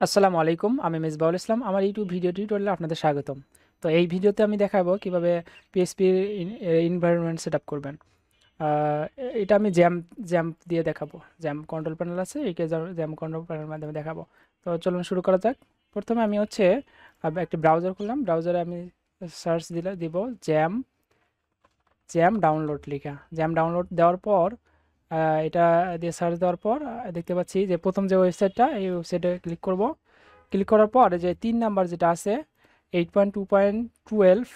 আসসালামু আলাইকুম, আমি মেজবাউল ইসলাম। আমার ইউটিউব ভিডিও টিউটোরিয়ালে আপনাদের স্বাগতম। তো এই ভিডিওতে আমি দেখাবো কিভাবে পিএসপি এনভায়রনমেন্ট সেট আপ করবেন। এটা আমি জ্যাম্প দিয়ে দেখাবো। জ্যাম্প কন্ট্রোল প্যানেল আছে, এই জ্যাম্প কন্ট্রোল প্যানেলের মাধ্যমে দেখাবো। তো চলুন শুরু করা যাক। প্রথমে আমি একটি ব্রাউজার খুললাম। ব্রাউজারে আমি দিব জ্যাম জ্যাম ডাউনলোড লিখা। জ্যাম ডাউনলোড দেওয়ার পর এটা দিয়ে সার্চ দেওয়ার পর দেখতে পাচ্ছি যে প্রথম যে ওয়েবসাইটটা, এই ওয়েবসাইটে ক্লিক করব। ক্লিক করার পর যে 3 নাম্বার যেটা আছে 8.2.12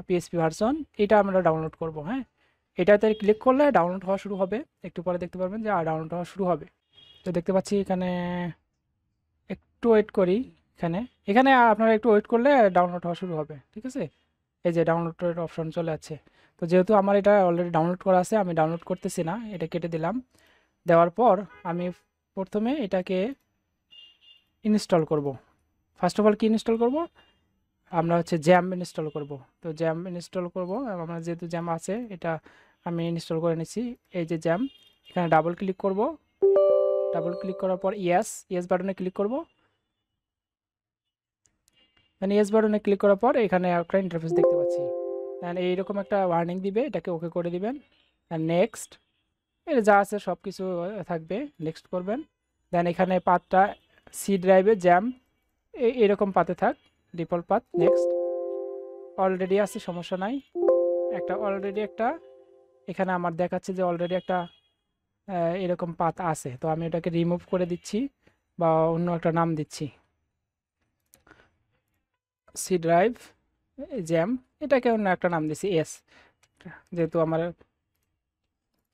পিএসপি ভার্সন, এটা আমরা ডাউনলোড করব। হ্যাঁ, এটাতে ক্লিক করলে ডাউনলোড হওয়া শুরু হবে। একটু পরে দেখতে পারবেন যে ডাউনলোড হওয়া শুরু হবে। তো দেখতে পাচ্ছি এখানে, একটু ওয়েট করি। এখানে এখানে আপনারা একটু ওয়েট করলে ডাউনলোড হওয়া শুরু হবে। ঠিক আছে, এই যে ডাউনলোডের অপশন চলে আছে। তো যেহেতু আমার এটা অলরেডি ডাউনলোড করা আছে, আমি ডাউনলোড করতেছি না, এটা কেটে দিলাম। দেওয়ার পর আমি প্রথমে এটাকে ইনস্টল করব। ফার্স্ট অফ অল কি ইনস্টল করব? আমরা জ্যাম ইনস্টল করব। তো জ্যাম ইনস্টল করব, আমার যেহেতু জ্যাম আছে এটা আমি ইনস্টল করে নিছি। এই যে জ্যাম, এখানে ডাবল ক্লিক করব। ডাবল ক্লিক করার পর ইয়েস ইয়েস বাটনে ক্লিক করব। মানে ইয়েস বাটনে ক্লিক করার পর এখানে একটা ইন্টারফেস দেখতে পাচ্ছি। এইরকম একটা ওয়ার্নিং দিবে, এটাকে ওকে করে দিবেন। নেক্সট, এর যা আছে সব কিছু থাকবে, নেক্সট করবেন। দেন এখানে পাথটা সি ড্রাইভে জ্যাম এরকম পাতে থাক, ডিফল্ট পাথ। নেক্সট, অলরেডি আছে, সমস্যা নাই। একটা এখানে আমার দেখাচ্ছে যে অলরেডি একটা এরকম পাত আছে। তো আমি এটাকে রিমুভ করে দিচ্ছি বা অন্য একটা নাম দিচ্ছি, সি ড্রাইভ জ্যাম। এটাকে অন্য একটা নাম দিচ্ছি এস, যেহেতু আমার।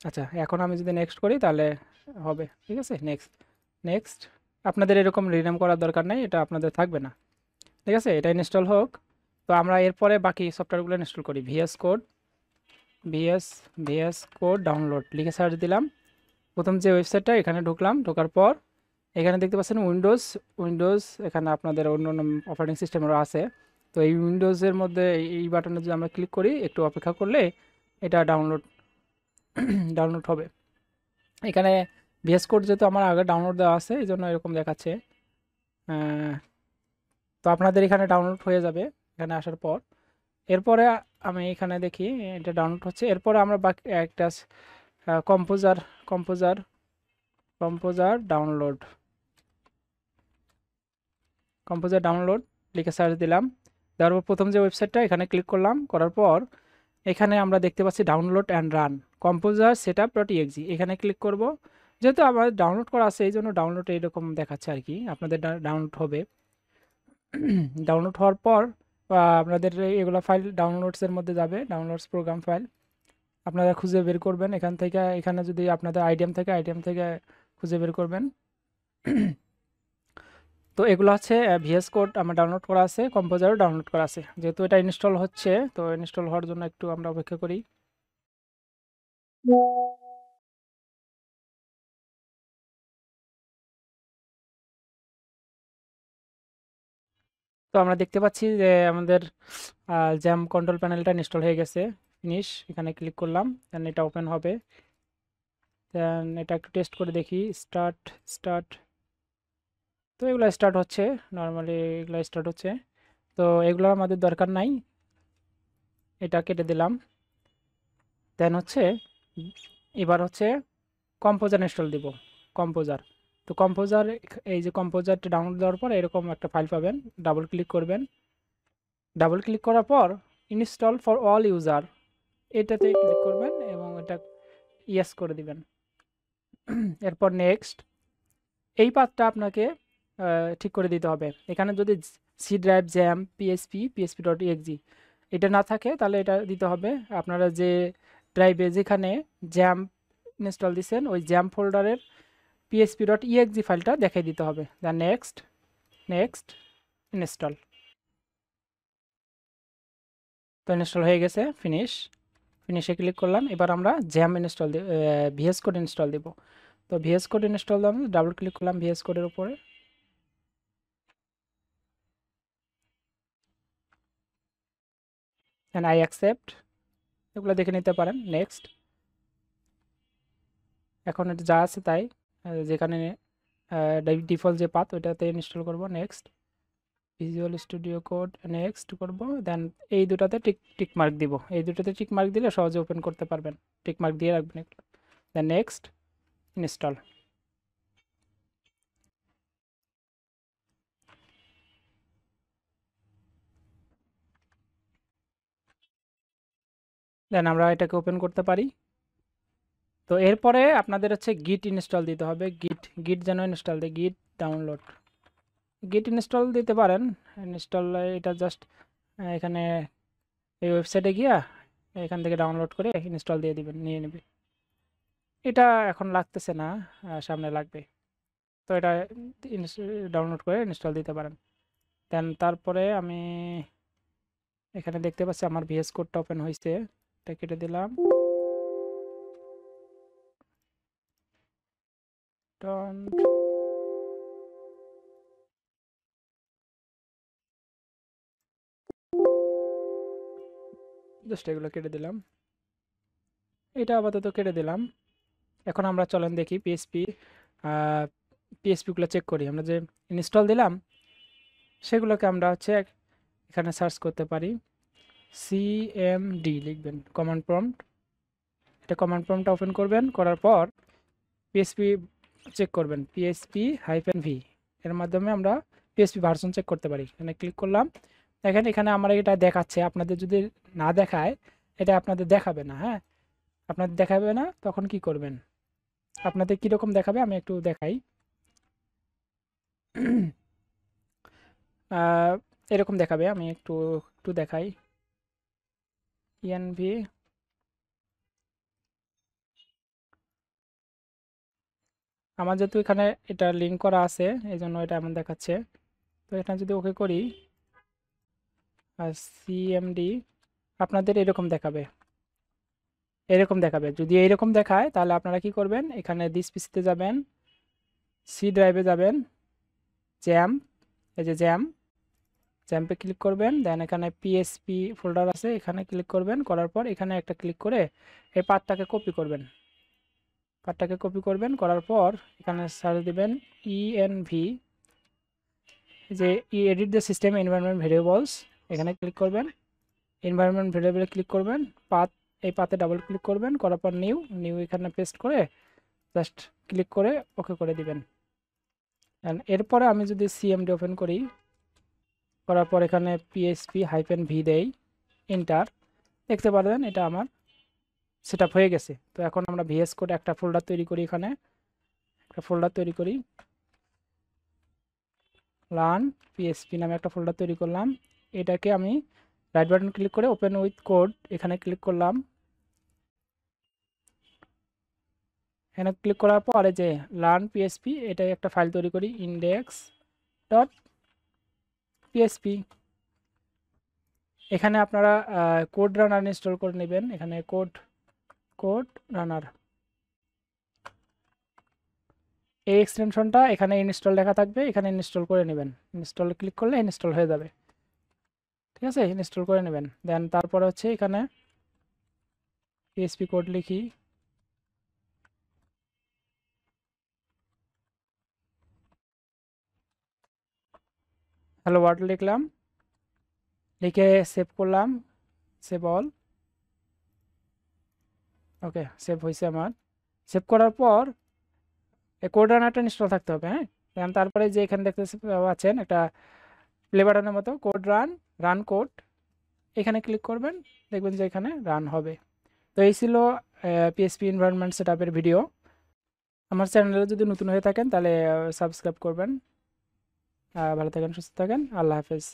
আচ্ছা, এখন আমি যদি নেক্সট করি তাহলে হবে। ঠিক আছে, নেক্সট। নেক্সট, আপনাদের এরকম রিনেম করার দরকার নেই, এটা আপনাদের থাকবে না। ঠিক আছে, এটা ইনস্টল হোক। তো আমরা এরপরে বাকি সফটওয়্যারগুলো ইনস্টল করি। ভিএস কোড ডাউনলোড লিখে সার্চ দিলাম। প্রথম যে ওয়েবসাইটটা, এখানে ঢুকলাম। ঢোকার পর এখানে দেখতে পাচ্ছেন উইন্ডোজ। এখানে আপনাদের অন্য অন্য অপারেটিং সিস্টেমেরও আছে। তো এই উইন্ডোজের মধ্যে এই বাটনে যদি আমরা ক্লিক করি, একটু অপেক্ষা করলে এটা ডাউনলোড ডাউনলোড হবে। এখানে ভিএস কোড যেহেতু আমার আগে ডাউনলোড দেওয়া আছে, এই জন্য এরকম দেখাচ্ছে। আহ, তো আপনাদের এখানে ডাউনলোড হয়ে যাবে এখানে আসার পর। এরপরে আমি এখানে দেখি এটা ডাউনলোড হচ্ছে। এরপরে আমরা বাকি একটা composer composer composer download composer download লিখে সার্চ দিলাম। দেওয়ার পর প্রথম যে ওয়েবসাইটটা, এখানে ক্লিক করলাম। করার পর এখানে আমরা দেখতে পাচ্ছি download and run composer setup dot exe, এখানে ক্লিক করব। যেহেতু আমার ডাউনলোড করা আছে এই জন্য ডাউনলোড এইরকম দেখাচ্ছে আর কি। আপনাদের ডাউনলোড হবে। ডাউনলোড হওয়ার পর আপনাদের এগুলো ফাইল ডাউনলোডসের মধ্যে যাবে, ডাউনলোডস প্রোগ্রাম ফাইল আপনারা খুঁজে বের করবেন এখান থেকে। এখানে যদি আপনাদের আইডিএম থেকে খুঁজে বের করবেন। তো এগুলো ভিএস কোড আমার ডাউনলোড করা আছে, কম্পোজারও ডাউনলোড করা আছে। যেহেতু এটা ইনস্টল হচ্ছে, তো ইনস্টল হওয়ার জন্য একটু আমরা অপেক্ষা করি। তো আমরা দেখতে পাচ্ছি যে আমাদের জ্যাম কন্ট্রোল প্যানেলটা ইনস্টল হয়ে গেছে। ফিনিশ, এখানে ক্লিক করলাম, দেন এটা ওপেন হবে। দেন এটা একটু টেস্ট করে দেখি। স্টার্ট স্টার্ট তো এগুলো স্টার্ট হচ্ছে, নর্মালি এগুলো স্টার্ট হচ্ছে। তো এগুলো আমাদের দরকার নাই, এটা কেটে দিলাম। দেন এবার কম্পোজার ইনস্টল দিব। কম্পোজার, তো কম্পোজার, এই যে কম্পোজারটা ডাউনলোড দেওয়ার পর এরকম একটা ফাইল পাবেন। ডাবল ক্লিক করবেন। ডাবল ক্লিক করার পর ইনস্টল ফর অল ইউজার, এটাতে ক্লিক করবেন এবং এটা ইয়েস করে দিবেন। এরপর নেক্সট, এই পাথটা আপনাকে ঠিক করে দিতে হবে। এখানে যদি C drive jam PSP dot EXE এটা না থাকে, তাহলে এটা দিতে হবে। আপনারা যে ড্রাইভে যেখানে জ্যাম ইনস্টল দিচ্ছেন, ওই জ্যাম ফোল্ডারের পিএসপি ডট ইএক্সি ফাইলটা দেখাই দিতে হবে। Then next, next, install. তো ইনস্টল হয়ে গেছে। ফিনিশে ক্লিক করলাম। এবার আমরা jam install VS Code install দিব। তো ভিএস কোড ইনস্টল দিলাম, ডাবল ক্লিক করলাম ভিএস কোডের উপরে। অ্যান্ড আই অ্যাকসেপ্ট, এগুলো দেখে নিতে পারেন। নেক্সট, এখন এটা যা আছে তাই, যেখানে ডিফল্ট যে পাথ ওইটাতে ইনস্টল করব। Next visual studio code next করব, দেন এই দুটাতে টিক মার্ক দিব। এই দুটাতে টিক মার্ক দিলে সহজে ওপেন করতে পারবেন, টিক মার্ক দিয়ে রাখবেন এগুলো। দেন নেক্সট ইনস্টল। দেন আমরা এটাকে ওপেন করতে পারি। তো এরপরে আপনাদের হচ্ছে গিট ইনস্টল দিতে হবে, গিট গিট যেন ইনস্টল দেয়, গিট ডাউনলোড, গিট ইনস্টল দিতে পারেন। ইনস্টল এটা জাস্ট এখানে এই ওয়েবসাইটে গিয়া এখান থেকে ডাউনলোড করে ইনস্টল দিয়ে দিবেন, নিয়ে নেবে। এটা এখন লাগতেছে না, সামনে লাগবে। তো এটা ডাউনলোড করে ইনস্টল দিতে পারেন। দেন তারপরে আমি এখানে দেখতে পাচ্ছি আমার ভিএস কোডটা ওপেন হয়েছে, এটা কেটে দিলাম। জাস্ট এগুলো কেটে দিলাম, এটা আপাতত কেটে দিলাম। এখন আমরা চলেন দেখি পিএসপিগুলো চেক করি। আমরা যে ইনস্টল দিলাম সেগুলোকে আমরা হচ্ছে এখানে সার্চ করতে পারি। সিএমডি লিখবেন কমান্ড প্রম্পট, এটা কমান্ড প্রম্পটটা ওপেন করবেন, করার পর পিএসপি চেক করবেন, PHP-V এর মাধ্যমে আমরা পিএসপি ভার্সন চেক করতে পারি। এখানে ক্লিক করলাম, দেখেন এখানে আমার এটা দেখাচ্ছে। আপনাদের যদি না দেখায়, এটা আপনাদের দেখাবে না। হ্যাঁ, আপনাদের দেখাবে না, তখন কি করবেন, আপনাদের কীরকম দেখাবে আমি একটু দেখাই। এরকম দেখাবে, আমি একটু একটু দেখাই। ENV আমার যেহেতু এখানে এটা লিঙ্ক করা আছে এই জন্য এটা এমন দেখাচ্ছে। তো এটা যদি ওকে করি আর CMD আপনাদের এরকম দেখাবে, এরকম দেখাবে। যদি এইরকম দেখায় তাহলে আপনারা কি করবেন, এখানে দিস পিসিতে যাবেন, সি ড্রাইভে যাবেন, জ্যাম, এই যে জ্যাম্পে ক্লিক করবেন। দেন এখানে PSP ফোল্ডার আছে, এখানে ক্লিক করবেন, করার পর এখানে একটা ক্লিক করে এই পাথটাকে কপি করবেন, করার পর এখানে সার্চ দিবেন ENV, যে edit the system environment variables, এখানে ক্লিক করবেন, এনভায়রনমেন্ট ভেরিয়েবলে ক্লিক করবেন, এই পাতে ডাবল ক্লিক করবেন, করার পর নিউ এখানে পেস্ট করে জাস্ট ক্লিক করে ওকে করে দিবেন। এরপরে আমি যদি CMD ওপেন করি, করার পর এখানে PHP-V দেই, এন্টার, দেখতে পারবেন এটা আমার সেট আপ হয়ে গেছে। তো এখন আমরা VS কোড একটা ফোল্ডার তৈরি করি, এখানে একটা ফোল্ডার তৈরি করি, লার্ন PHP নামে একটা ফোল্ডার তৈরি করলাম। এটাকে আমি রাইট বাটন ক্লিক করে ওপেন উইথ কোড এখানে ক্লিক করলাম। এখানে ক্লিক করার পর এই যে লার্ন PHP, এটাই একটা ফাইল তৈরি করি, index.php। এখানে আপনারা কোড রানার ইনস্টল করে নেবেন, এখানে কোড রানার এই এক্সটেনশনটা এখানে ইনস্টল লেখা থাকবে, এখানে ইনস্টল করে নেবেন। ইনস্টল ক্লিক করলে ইনস্টল হয়ে যাবে, ঠিক আছে, ইনস্টল করে নেবেন। দেন তারপরে হচ্ছে এখানে PHP কোড লিখি, হ্যালো ওয়ার্ল্ড লিখলাম, লিখে সেভ করলাম, সেভ অল, ওকে সেভ হয়েছে আমার। সেভ করার পর এই কোড রানারটা ইনস্টল থাকতে হবে। হ্যাঁ, দেন তারপরে যে এখানে দেখতে পাচ্ছেন একটা প্লে বাটনের মতো কোড রান কোড, এখানে ক্লিক করবেন, দেখবেন যে এখানে রান হবে। তো এই ছিল PHP এনভায়রনমেন্ট সেটআপের ভিডিও। আমার চ্যানেলে যদি নতুন হয়ে থাকেন তাহলে সাবস্ক্রাইব করবেন। ভালো থাকেন, সুস্থ থাকেন, আল্লাহ হাফেজ।